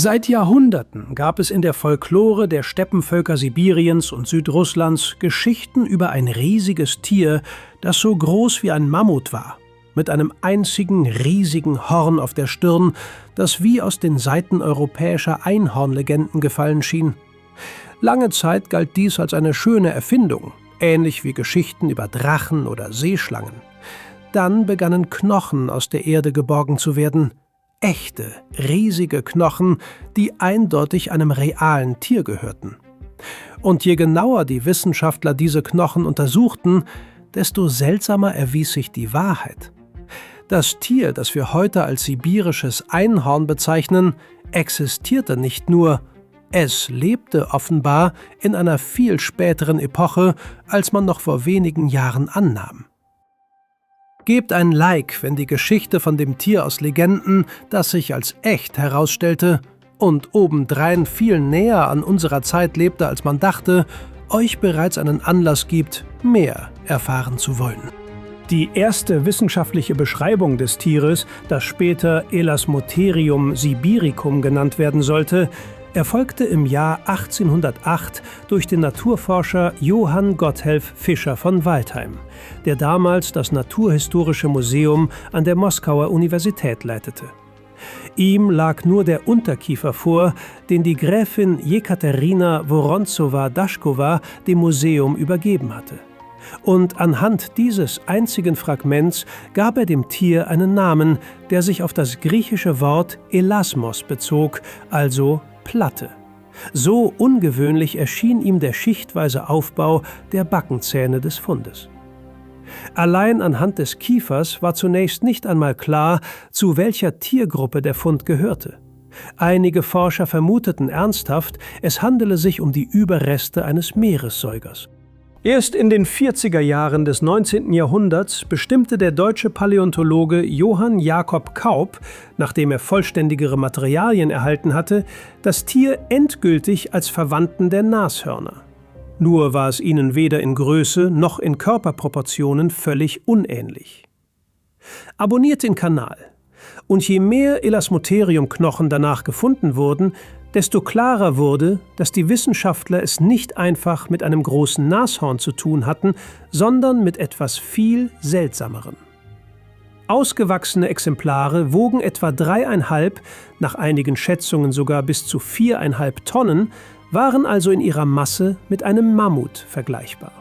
Seit Jahrhunderten gab es in der Folklore der Steppenvölker Sibiriens und Südrusslands Geschichten über ein riesiges Tier, das so groß wie ein Mammut war, mit einem einzigen riesigen Horn auf der Stirn, das wie aus den Saiten europäischer Einhornlegenden gefallen schien. Lange Zeit galt dies als eine schöne Erfindung, ähnlich wie Geschichten über Drachen oder Seeschlangen. Dann begannen Knochen aus der Erde geborgen zu werden. Echte, riesige Knochen, die eindeutig einem realen Tier gehörten. Und je genauer die Wissenschaftler diese Knochen untersuchten, desto seltsamer erwies sich die Wahrheit. Das Tier, das wir heute als sibirisches Einhorn bezeichnen, existierte nicht nur, es lebte offenbar in einer viel späteren Epoche, als man noch vor wenigen Jahren annahm. Gebt ein Like, wenn die Geschichte von dem Tier aus Legenden, das sich als echt herausstellte und obendrein viel näher an unserer Zeit lebte, als man dachte, euch bereits einen Anlass gibt, mehr erfahren zu wollen. Die erste wissenschaftliche Beschreibung des Tieres, das später Elasmotherium sibiricum genannt werden sollte, erfolgte im Jahr 1808 durch den Naturforscher Johann Gotthelf Fischer von Waldheim, der damals das Naturhistorische Museum an der Moskauer Universität leitete. Ihm lag nur der Unterkiefer vor, den die Gräfin Jekaterina Woronzowa-Daschkowa dem Museum übergeben hatte. Und anhand dieses einzigen Fragments gab er dem Tier einen Namen, der sich auf das griechische Wort Elasmos bezog, also Platte. So ungewöhnlich erschien ihm der schichtweise Aufbau der Backenzähne des Fundes. Allein anhand des Kiefers war zunächst nicht einmal klar, zu welcher Tiergruppe der Fund gehörte. Einige Forscher vermuteten ernsthaft, es handele sich um die Überreste eines Meeressäugers. Erst in den 40er Jahren des 19. Jahrhunderts bestimmte der deutsche Paläontologe Johann Jakob Kaup, nachdem er vollständigere Materialien erhalten hatte, das Tier endgültig als Verwandten der Nashörner. Nur war es ihnen weder in Größe noch in Körperproportionen völlig unähnlich. Abonniert den Kanal. Und je mehr Elasmotherium-Knochen danach gefunden wurden, desto klarer wurde, dass die Wissenschaftler es nicht einfach mit einem großen Nashorn zu tun hatten, sondern mit etwas viel Seltsamerem. Ausgewachsene Exemplare wogen etwa 3,5, nach einigen Schätzungen sogar bis zu 4,5 Tonnen, waren also in ihrer Masse mit einem Mammut vergleichbar.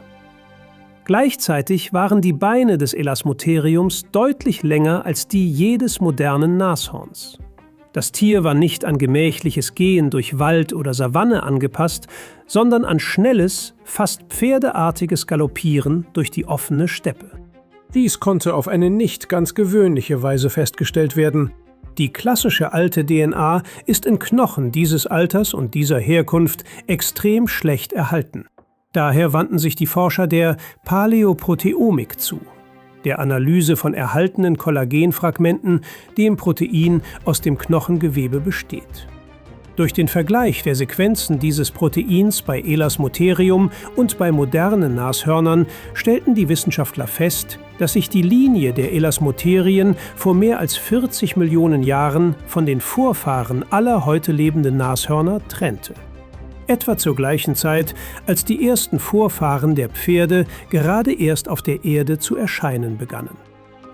Gleichzeitig waren die Beine des Elasmotheriums deutlich länger als die jedes modernen Nashorns. Das Tier war nicht an gemächliches Gehen durch Wald oder Savanne angepasst, sondern an schnelles, fast pferdeartiges Galoppieren durch die offene Steppe. Dies konnte auf eine nicht ganz gewöhnliche Weise festgestellt werden. Die klassische alte DNA ist in Knochen dieses Alters und dieser Herkunft extrem schlecht erhalten. Daher wandten sich die Forscher der Paläoproteomik zu, der Analyse von erhaltenen Kollagenfragmenten, die im Protein aus dem Knochengewebe besteht. Durch den Vergleich der Sequenzen dieses Proteins bei Elasmotherium und bei modernen Nashörnern stellten die Wissenschaftler fest, dass sich die Linie der Elasmotherien vor mehr als 40 Millionen Jahren von den Vorfahren aller heute lebenden Nashörner trennte. Etwa zur gleichen Zeit, als die ersten Vorfahren der Pferde gerade erst auf der Erde zu erscheinen begannen.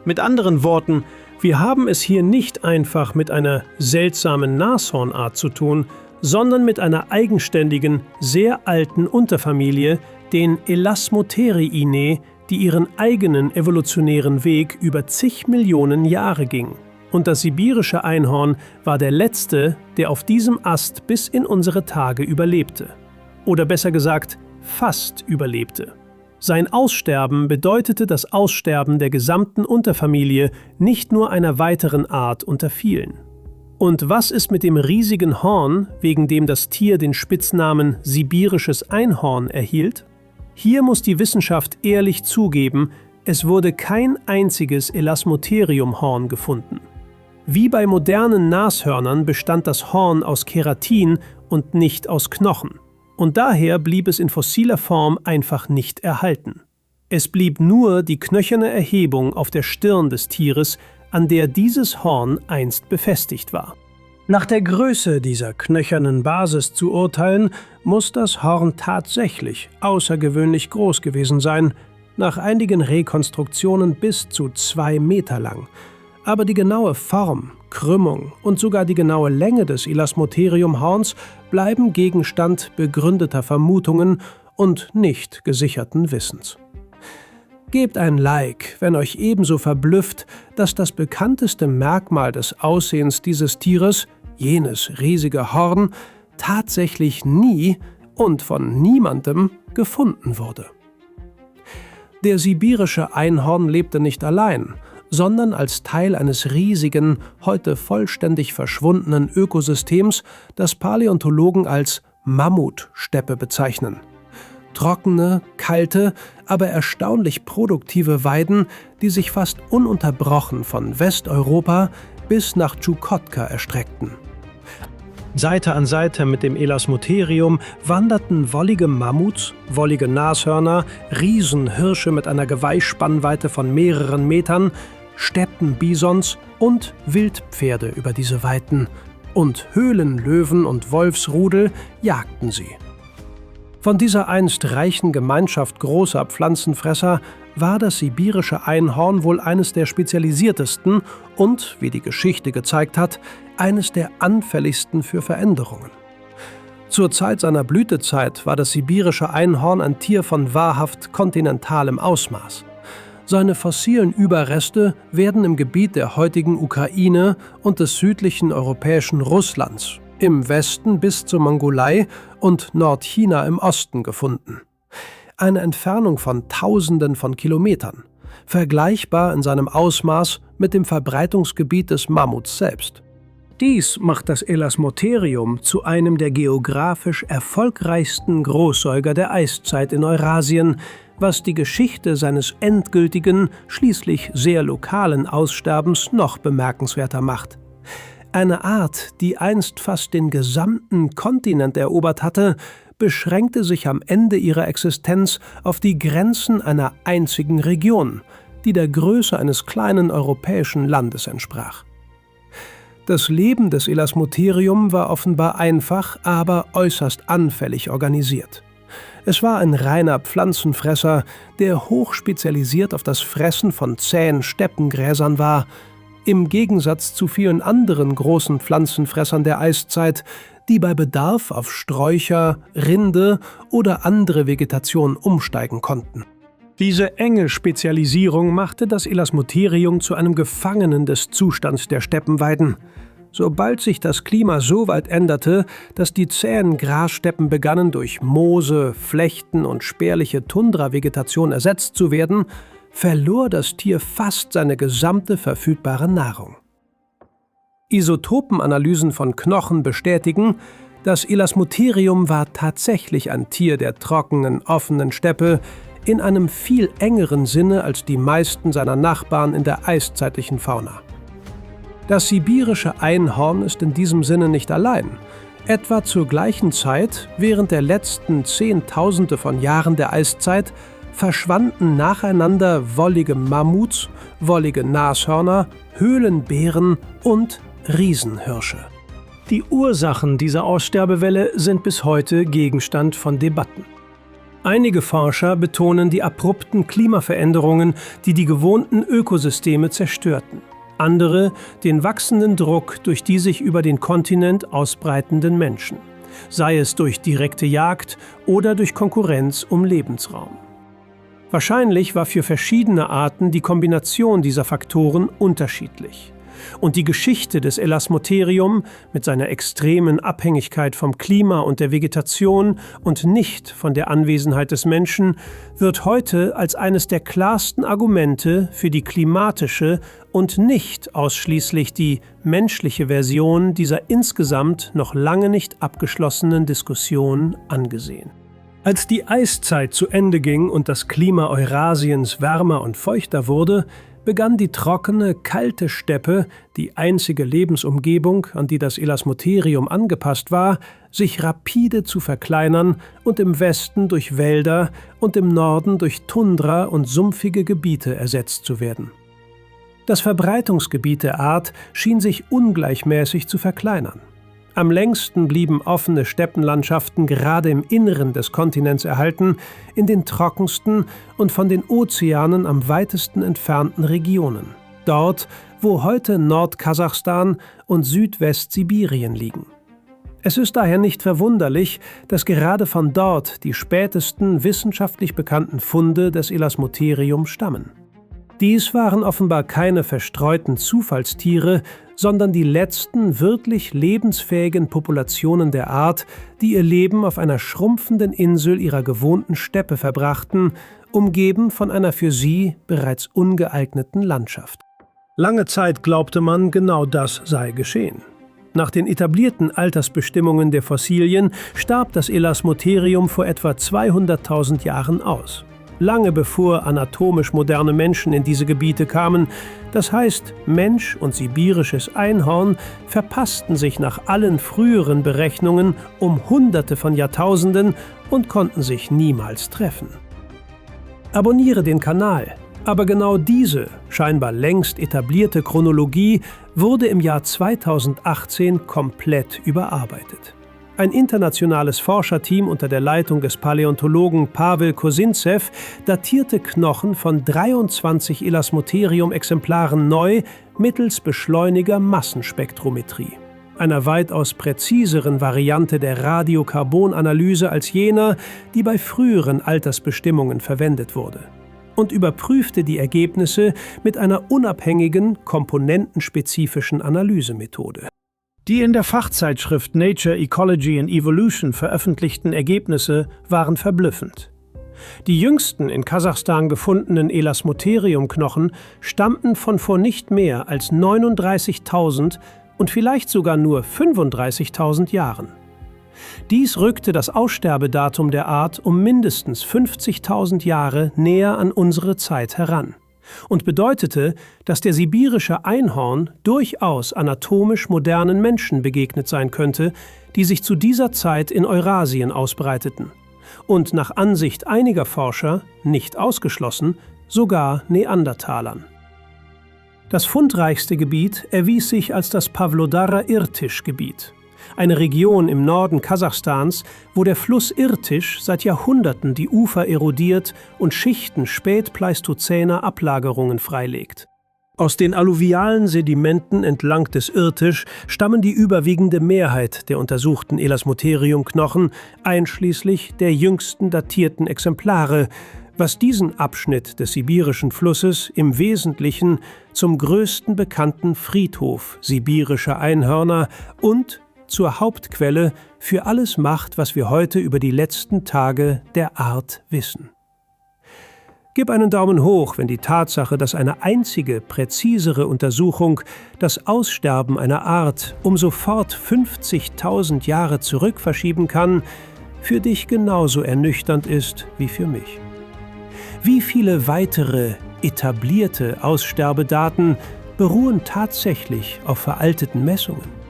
Mit anderen Worten, wir haben es hier nicht einfach mit einer seltsamen Nashornart zu tun, sondern mit einer eigenständigen, sehr alten Unterfamilie, den Elasmotheriinae, die ihren eigenen evolutionären Weg über zig Millionen Jahre ging. Und das sibirische Einhorn war der letzte, der auf diesem Ast bis in unsere Tage überlebte. Oder besser gesagt, fast überlebte. Sein Aussterben bedeutete das Aussterben der gesamten Unterfamilie, nicht nur einer weiteren Art unter vielen. Und was ist mit dem riesigen Horn, wegen dem das Tier den Spitznamen sibirisches Einhorn erhielt? Hier muss die Wissenschaft ehrlich zugeben, es wurde kein einziges Elasmotherium-Horn gefunden. Wie bei modernen Nashörnern bestand das Horn aus Keratin und nicht aus Knochen. Und daher blieb es in fossiler Form einfach nicht erhalten. Es blieb nur die knöcherne Erhebung auf der Stirn des Tieres, an der dieses Horn einst befestigt war. Nach der Größe dieser knöchernen Basis zu urteilen, muss das Horn tatsächlich außergewöhnlich groß gewesen sein, nach einigen Rekonstruktionen bis zu 2 Meter lang. Aber die genaue Form, Krümmung und sogar die genaue Länge des Elasmotherium-Horns bleiben Gegenstand begründeter Vermutungen und nicht gesicherten Wissens. Gebt ein Like, wenn euch ebenso verblüfft, dass das bekannteste Merkmal des Aussehens dieses Tieres, jenes riesige Horn, tatsächlich nie und von niemandem gefunden wurde. Der sibirische Einhorn lebte nicht allein, sondern als Teil eines riesigen, heute vollständig verschwundenen Ökosystems, das Paläontologen als Mammutsteppe bezeichnen. Trockene, kalte, aber erstaunlich produktive Weiden, die sich fast ununterbrochen von Westeuropa bis nach Tschukotka erstreckten. Seite an Seite mit dem Elasmotherium wanderten wollige Mammuts, wollige Nashörner, Riesenhirsche mit einer Geweihspannweite von mehreren Metern, Steppenbisons und Wildpferde über diese Weiten, und Höhlenlöwen und Wolfsrudel jagten sie. Von dieser einst reichen Gemeinschaft großer Pflanzenfresser war das sibirische Einhorn wohl eines der spezialisiertesten und, wie die Geschichte gezeigt hat, eines der anfälligsten für Veränderungen. Zur Zeit seiner Blütezeit war das sibirische Einhorn ein Tier von wahrhaft kontinentalem Ausmaß. Seine fossilen Überreste werden im Gebiet der heutigen Ukraine und des südlichen europäischen Russlands, im Westen bis zur Mongolei und Nordchina im Osten gefunden. Eine Entfernung von Tausenden von Kilometern, vergleichbar in seinem Ausmaß mit dem Verbreitungsgebiet des Mammuts selbst. Dies macht das Elasmotherium zu einem der geografisch erfolgreichsten Großsäuger der Eiszeit in Eurasien, was die Geschichte seines endgültigen, schließlich sehr lokalen Aussterbens noch bemerkenswerter macht. Eine Art, die einst fast den gesamten Kontinent erobert hatte, beschränkte sich am Ende ihrer Existenz auf die Grenzen einer einzigen Region, die der Größe eines kleinen europäischen Landes entsprach. Das Leben des Elasmotherium war offenbar einfach, aber äußerst anfällig organisiert. Es war ein reiner Pflanzenfresser, der hochspezialisiert auf das Fressen von zähen Steppengräsern war, im Gegensatz zu vielen anderen großen Pflanzenfressern der Eiszeit, die bei Bedarf auf Sträucher, Rinde oder andere Vegetation umsteigen konnten. Diese enge Spezialisierung machte das Elasmotherium zu einem Gefangenen des Zustands der Steppenweiden. Sobald sich das Klima so weit änderte, dass die zähen Grassteppen begannen, durch Moose, Flechten und spärliche Tundravegetation ersetzt zu werden, verlor das Tier fast seine gesamte verfügbare Nahrung. Isotopenanalysen von Knochen bestätigen, das Elasmotherium war tatsächlich ein Tier der trockenen, offenen Steppe, in einem viel engeren Sinne als die meisten seiner Nachbarn in der eiszeitlichen Fauna. Das sibirische Einhorn ist in diesem Sinne nicht allein. Etwa zur gleichen Zeit, während der letzten Zehntausende von Jahren der Eiszeit, verschwanden nacheinander wollige Mammuts, wollige Nashörner, Höhlenbären und Riesenhirsche. Die Ursachen dieser Aussterbewelle sind bis heute Gegenstand von Debatten. Einige Forscher betonen die abrupten Klimaveränderungen, die die gewohnten Ökosysteme zerstörten. Andere den wachsenden Druck durch die sich über den Kontinent ausbreitenden Menschen, sei es durch direkte Jagd oder durch Konkurrenz um Lebensraum. Wahrscheinlich war für verschiedene Arten die Kombination dieser Faktoren unterschiedlich. Und die Geschichte des Elasmotherium mit seiner extremen Abhängigkeit vom Klima und der Vegetation und nicht von der Anwesenheit des Menschen wird heute als eines der klarsten Argumente für die klimatische und nicht ausschließlich die menschliche Version dieser insgesamt noch lange nicht abgeschlossenen Diskussion angesehen. Als die Eiszeit zu Ende ging und das Klima Eurasiens wärmer und feuchter wurde, begann die trockene, kalte Steppe, die einzige Lebensumgebung, an die das Elasmotherium angepasst war, sich rapide zu verkleinern und im Westen durch Wälder und im Norden durch Tundra und sumpfige Gebiete ersetzt zu werden. Das Verbreitungsgebiet der Art schien sich ungleichmäßig zu verkleinern. Am längsten blieben offene Steppenlandschaften gerade im Inneren des Kontinents erhalten, in den trockensten und von den Ozeanen am weitesten entfernten Regionen. Dort, wo heute Nordkasachstan und Südwestsibirien liegen. Es ist daher nicht verwunderlich, dass gerade von dort die spätesten wissenschaftlich bekannten Funde des Elasmotherium stammen. Dies waren offenbar keine verstreuten Zufallstiere, sondern die letzten wirklich lebensfähigen Populationen der Art, die ihr Leben auf einer schrumpfenden Insel ihrer gewohnten Steppe verbrachten, umgeben von einer für sie bereits ungeeigneten Landschaft. Lange Zeit glaubte man, genau das sei geschehen. Nach den etablierten Altersbestimmungen der Fossilien starb das Elasmotherium vor etwa 200.000 Jahren aus. Lange bevor anatomisch moderne Menschen in diese Gebiete kamen, das heißt Mensch und sibirisches Einhorn, verpassten sich nach allen früheren Berechnungen um Hunderte von Jahrtausenden und konnten sich niemals treffen. Abonniere den Kanal, aber genau diese, scheinbar längst etablierte Chronologie wurde im Jahr 2018 komplett überarbeitet. Ein internationales Forscherteam unter der Leitung des Paläontologen Pawel Kozintsev datierte Knochen von 23 Elasmotherium-Exemplaren neu mittels Beschleuniger-Massenspektrometrie, einer weitaus präziseren Variante der Radiokarbonanalyse als jener, die bei früheren Altersbestimmungen verwendet wurde, und überprüfte die Ergebnisse mit einer unabhängigen, komponentenspezifischen Analysemethode. Die in der Fachzeitschrift Nature, Ecology and Evolution veröffentlichten Ergebnisse waren verblüffend. Die jüngsten in Kasachstan gefundenen Elasmotherium-Knochen stammten von vor nicht mehr als 39.000 und vielleicht sogar nur 35.000 Jahren. Dies rückte das Aussterbedatum der Art um mindestens 50.000 Jahre näher an unsere Zeit heran und bedeutete, dass der sibirische Einhorn durchaus anatomisch modernen Menschen begegnet sein könnte, die sich zu dieser Zeit in Eurasien ausbreiteten und nach Ansicht einiger Forscher, nicht ausgeschlossen, sogar Neandertalern. Das fundreichste Gebiet erwies sich als das Pawlodara-Irtysch-Gebiet, eine Region im Norden Kasachstans, wo der Fluss Irtysch seit Jahrhunderten die Ufer erodiert und Schichten spätpleistozäner Ablagerungen freilegt. Aus den alluvialen Sedimenten entlang des Irtysch stammen die überwiegende Mehrheit der untersuchten Elasmotherium-Knochen, einschließlich der jüngsten datierten Exemplare, was diesen Abschnitt des sibirischen Flusses im Wesentlichen zum größten bekannten Friedhof sibirischer Einhörner und zur Hauptquelle für alles macht, was wir heute über die letzten Tage der Art wissen. Gib einen Daumen hoch, wenn die Tatsache, dass eine einzige, präzisere Untersuchung das Aussterben einer Art um sofort 50.000 Jahre zurück verschieben kann, für dich genauso ernüchternd ist wie für mich. Wie viele weitere, etablierte Aussterbedaten beruhen tatsächlich auf veralteten Messungen?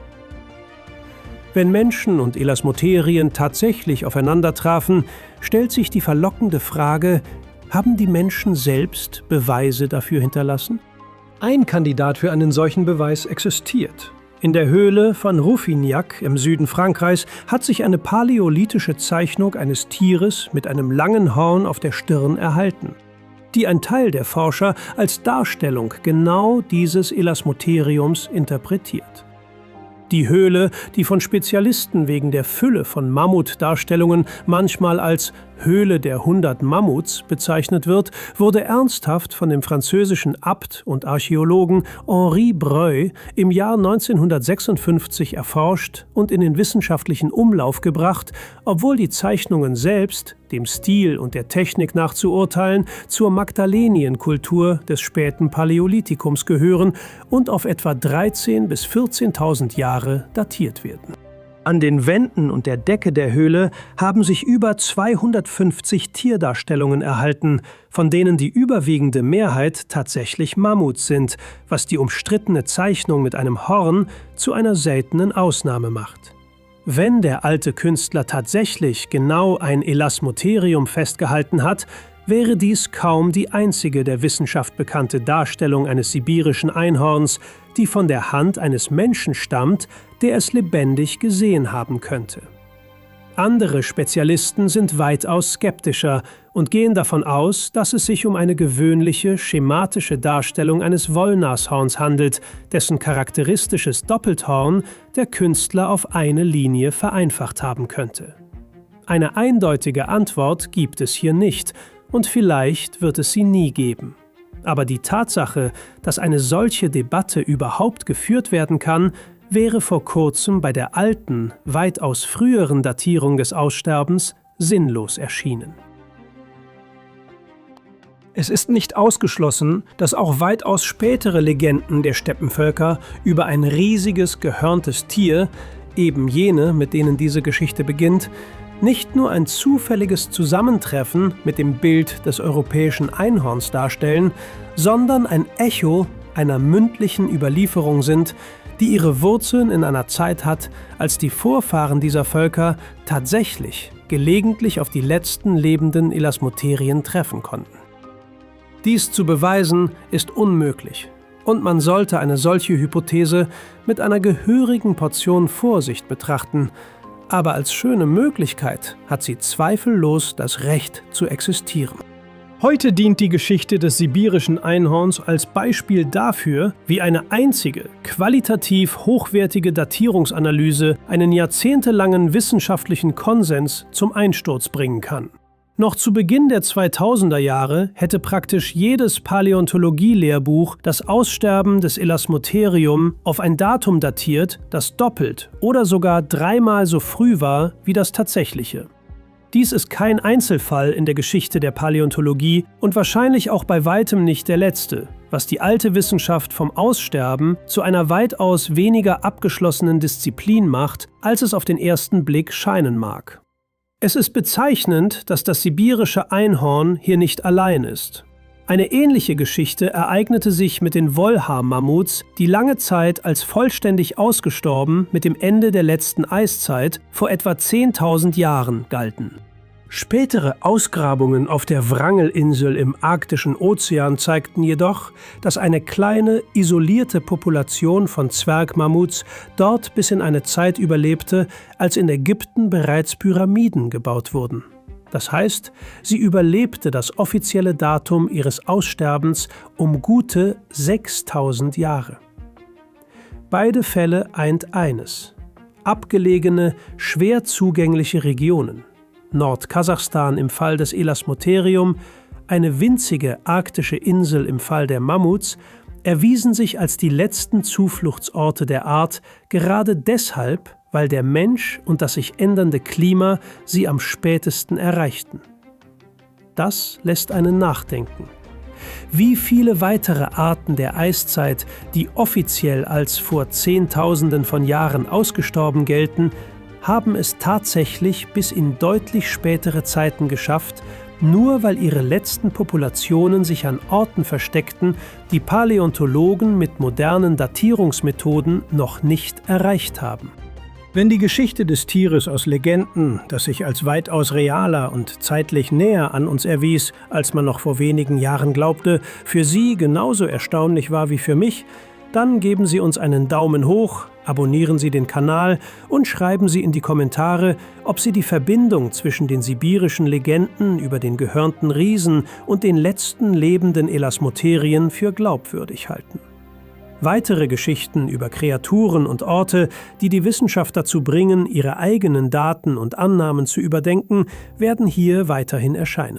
Wenn Menschen und Elasmotherien tatsächlich aufeinandertrafen, stellt sich die verlockende Frage: Haben die Menschen selbst Beweise dafür hinterlassen? Ein Kandidat für einen solchen Beweis existiert. In der Höhle von Rouffignac im Süden Frankreichs hat sich eine paläolithische Zeichnung eines Tieres mit einem langen Horn auf der Stirn erhalten, die ein Teil der Forscher als Darstellung genau dieses Elasmotheriums interpretiert. Die Höhle, die von Spezialisten wegen der Fülle von Mammutdarstellungen manchmal als Höhle der 100 Mammuts bezeichnet wird, wurde ernsthaft von dem französischen Abt und Archäologen Henri Breuil im Jahr 1956 erforscht und in den wissenschaftlichen Umlauf gebracht, obwohl die Zeichnungen selbst, dem Stil und der Technik nach zu urteilen, zur Magdalenienkultur des späten Paläolithikums gehören und auf etwa 13.000 bis 14.000 Jahre datiert werden. An den Wänden und der Decke der Höhle haben sich über 250 Tierdarstellungen erhalten, von denen die überwiegende Mehrheit tatsächlich Mammuts sind, was die umstrittene Zeichnung mit einem Horn zu einer seltenen Ausnahme macht. Wenn der alte Künstler tatsächlich genau ein Elasmotherium festgehalten hat, wäre dies kaum die einzige der Wissenschaft bekannte Darstellung eines sibirischen Einhorns, die von der Hand eines Menschen stammt, der es lebendig gesehen haben könnte. Andere Spezialisten sind weitaus skeptischer und gehen davon aus, dass es sich um eine gewöhnliche, schematische Darstellung eines Wollnashorns handelt, dessen charakteristisches Doppelthorn der Künstler auf eine Linie vereinfacht haben könnte. Eine eindeutige Antwort gibt es hier nicht, und vielleicht wird es sie nie geben. Aber die Tatsache, dass eine solche Debatte überhaupt geführt werden kann, wäre vor kurzem bei der alten, weitaus früheren Datierung des Aussterbens sinnlos erschienen. Es ist nicht ausgeschlossen, dass auch weitaus spätere Legenden der Steppenvölker über ein riesiges, gehörntes Tier, eben jene, mit denen diese Geschichte beginnt, nicht nur ein zufälliges Zusammentreffen mit dem Bild des europäischen Einhorns darstellen, sondern ein Echo einer mündlichen Überlieferung sind, die ihre Wurzeln in einer Zeit hat, als die Vorfahren dieser Völker tatsächlich gelegentlich auf die letzten lebenden Elasmoterien treffen konnten. Dies zu beweisen ist unmöglich, und man sollte eine solche Hypothese mit einer gehörigen Portion Vorsicht betrachten, aber als schöne Möglichkeit hat sie zweifellos das Recht zu existieren. Heute dient die Geschichte des sibirischen Einhorns als Beispiel dafür, wie eine einzige, qualitativ hochwertige Datierungsanalyse einen jahrzehntelangen wissenschaftlichen Konsens zum Einsturz bringen kann. Noch zu Beginn der 2000er Jahre hätte praktisch jedes Paläontologie-Lehrbuch das Aussterben des Elasmotherium auf ein Datum datiert, das doppelt oder sogar dreimal so früh war wie das tatsächliche. Dies ist kein Einzelfall in der Geschichte der Paläontologie und wahrscheinlich auch bei weitem nicht der letzte, was die alte Wissenschaft vom Aussterben zu einer weitaus weniger abgeschlossenen Disziplin macht, als es auf den ersten Blick scheinen mag. Es ist bezeichnend, dass das sibirische Einhorn hier nicht allein ist. Eine ähnliche Geschichte ereignete sich mit den Wollhaar-Mammuts, die lange Zeit als vollständig ausgestorben mit dem Ende der letzten Eiszeit vor etwa 10.000 Jahren galten. Spätere Ausgrabungen auf der Wrangel-Insel im Arktischen Ozean zeigten jedoch, dass eine kleine, isolierte Population von Zwergmammuts dort bis in eine Zeit überlebte, als in Ägypten bereits Pyramiden gebaut wurden. Das heißt, sie überlebte das offizielle Datum ihres Aussterbens um gute 6.000 Jahre. Beide Fälle eint eines: abgelegene, schwer zugängliche Regionen. Nordkasachstan im Fall des Elasmotherium, eine winzige arktische Insel im Fall der Mammuts, erwiesen sich als die letzten Zufluchtsorte der Art gerade deshalb, weil der Mensch und das sich ändernde Klima sie am spätesten erreichten. Das lässt einen nachdenken. Wie viele weitere Arten der Eiszeit, die offiziell als vor Zehntausenden von Jahren ausgestorben gelten, haben es tatsächlich bis in deutlich spätere Zeiten geschafft, nur weil ihre letzten Populationen sich an Orten versteckten, die Paläontologen mit modernen Datierungsmethoden noch nicht erreicht haben. Wenn die Geschichte des Tieres aus Legenden, das sich als weitaus realer und zeitlich näher an uns erwies, als man noch vor wenigen Jahren glaubte, für Sie genauso erstaunlich war wie für mich, dann geben Sie uns einen Daumen hoch, abonnieren Sie den Kanal und schreiben Sie in die Kommentare, ob Sie die Verbindung zwischen den sibirischen Legenden über den gehörnten Riesen und den letzten lebenden Elasmoterien für glaubwürdig halten. Weitere Geschichten über Kreaturen und Orte, die die Wissenschaft dazu bringen, ihre eigenen Daten und Annahmen zu überdenken, werden hier weiterhin erscheinen.